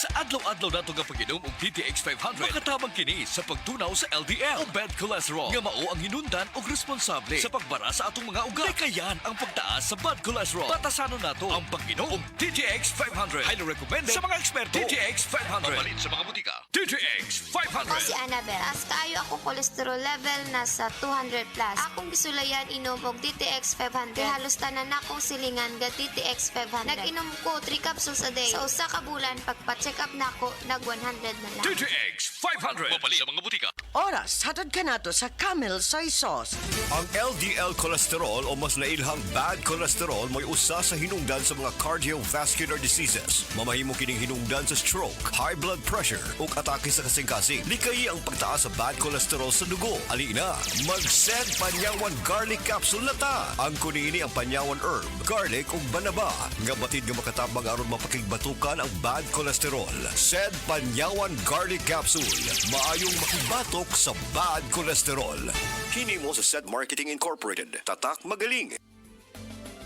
Sa adlaw-adlaw nato nga pag-inom og DTX 500, makatabang kini sa pagtunaw sa LDL o bad cholesterol nga mao ang hinundan og responsable sa pagbara sa atong mga ugat. Kayan ang pagtaas sa bad cholesterol. Batasanon nato ang pag-inom og DTX 500. Highly recommended sa mga eksperto. DTX 500. Mapalit sa mga butika. DTX 500. Ako si Annabel. As kaayo ako cholesterol level nasa 200 plus. Akong gisulayan inom og DTX 500. Kay halos tanan akong silingan ga DTX 500. Nag-inom ko 3 capsules a day. Sa usa ka bulan pagpa-check up nako nag 100 na lang. DTX 500. Mapalit sa mga butika. Oras, hatod ka nato sa Camel Soy Sauce. Ang LDL cholesterol o mas nailhang bad cholesterol mo'y usa sa hinungdan sa mga cardiovascular diseases. Mamahimo kining hinungdan sa stroke, high blood pressure ug atake sa kasing-kasing. Likayi ang pagtaas sa bad cholesterol sa dugo. Alina, mag-Sed Panyawan Garlic Capsule na ta. Ang kunini ang Panyawan herb, garlic ug banaba nga batid nga makatabang aron mapakigbatukan ang bad cholesterol. Sed Panyawan Garlic Capsule. Maayong makibatok sa bad cholesterol. Hini mo sa Sed Marketing Incorporated. Tatak magaling.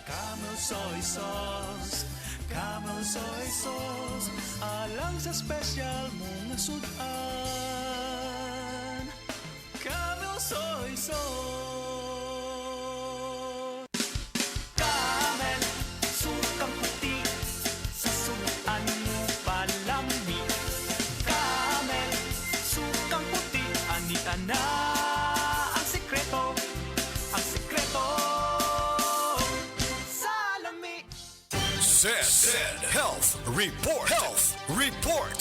Camel soy sauce, Camel soy sauce, alang sa special mong sudan. Camel soy sauce. Camel, sukang puti, sa sudan mo palami. Camel, sukang puti, anian na ang sikreto, ang sikreto. Sed Health Report. Health Report.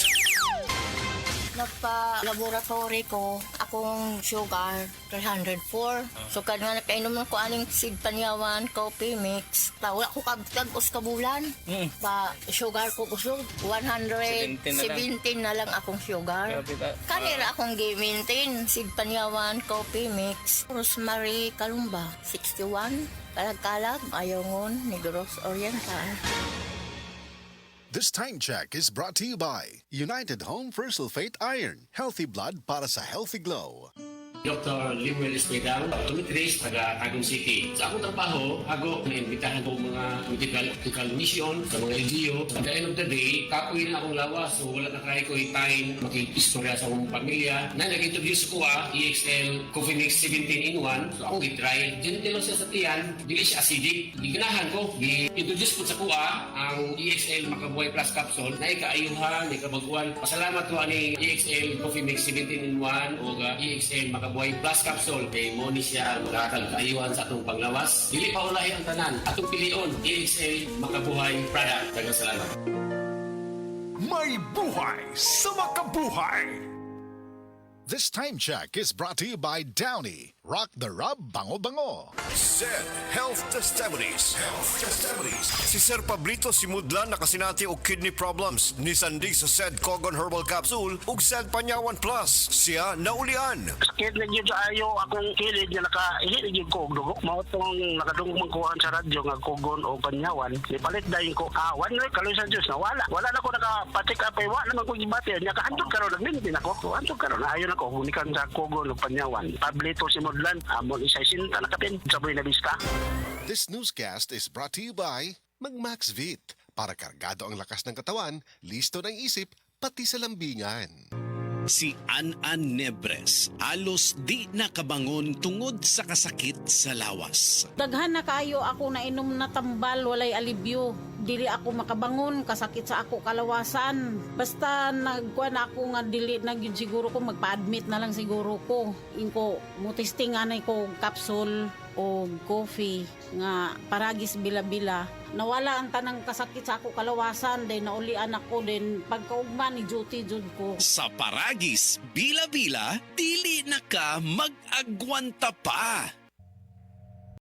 Nagpa-laboratory ko, akong sugar, 304. So, kada nakainom ko aning Sid Panyawan, coffee mix. Wala ko kabutagos ka bulan. Pa, sugar ko kusog, 117 na lang akong sugar. Kanira akong gi-maintain, Sid Panyawan, coffee mix. Rosemary Kalumba, 61. Kalag-kalag, Ayongon, Negros Oriental. This time check is brought to you by United Home for Sulfate Iron. Healthy blood para sa healthy glow. Dr. Limuel Espedal, optometrist, taga Tagum City. Sa akong trabaho, ako naimbitahan ko mga medical mission sa mga LGU. At the end of the day, kapoy na akong lawas. So wala na kaya ko time makikistorya sa akong pamilya. Na nag-introduce ko EXL Coffee Mix 17 in 1. So akong gitry. Gentle lang siya sa tiyan. Dili siya acidic. Giganahan ko. Gi-introduce ko sa kuha ang EXL Makabuhay Plus Capsule. Na ikaayuhan, ikabaguan. Pasalamat ko ani EXL Coffee Mix 17 in 1 o EXL Makabuhay Plus Capsule kay mo ni siya makakagayuhan sa atong panglawas. Dili pa ulahi ang tanan. Atong pilion, EXL Makabuhay product. Daghang salamat. May buhay sa makabuhay! This time check is brought to you by Downy. Rock the Rub Bango Bango. Sed Health Testimonies. Health Testimonies. Si Sir Pablito Simudlan nakasinati og kidney problems. Ni Sandig sa Sed Cogon Herbal Capsule ug Sed Panyawan Plus. Siya naulian. Sakit na yun sa ayo akong kilid nga nakahilig yung ko og dugo. Mao tong nakadungog kuhan sa radyo nga Cogon o Panyawan. Ipalit dayon ko one week kaloy sa Dios na wala. Wala na ko nakapatik up ay wala naman ko gibati. Nya kahandog karon nagminti nako. Handog karon ayo na ko unikan sa Cogon o Panyawan. Pablito Simudlan amon isay sinta na kapin sa Buena Vista. This newscast is brought to you by Magmax Vit. Para kargado ang lakas ng katawan, listo ng isip, pati sa lambingan. Si An-An Nebres, alos di nakabangon tungod sa kasakit sa lawas. Daghan na kayo ako na inom na tambal, walay alibyo. Dili ako makabangon, kasakit sa ako kalawasan. Basta nagkuha na ako nga dili na yun siguro ko, magpa-admit na lang siguro ko. Inko, mutisting anay ko capsule o coffee nga paragis bila-bila. Nawala ang tanang kasakit sa ako kalawasan, then naulian ako, then pagkaugma ni duty jud ko. Sa paragis, bila-bila, dili na ka mag-agwanta pa.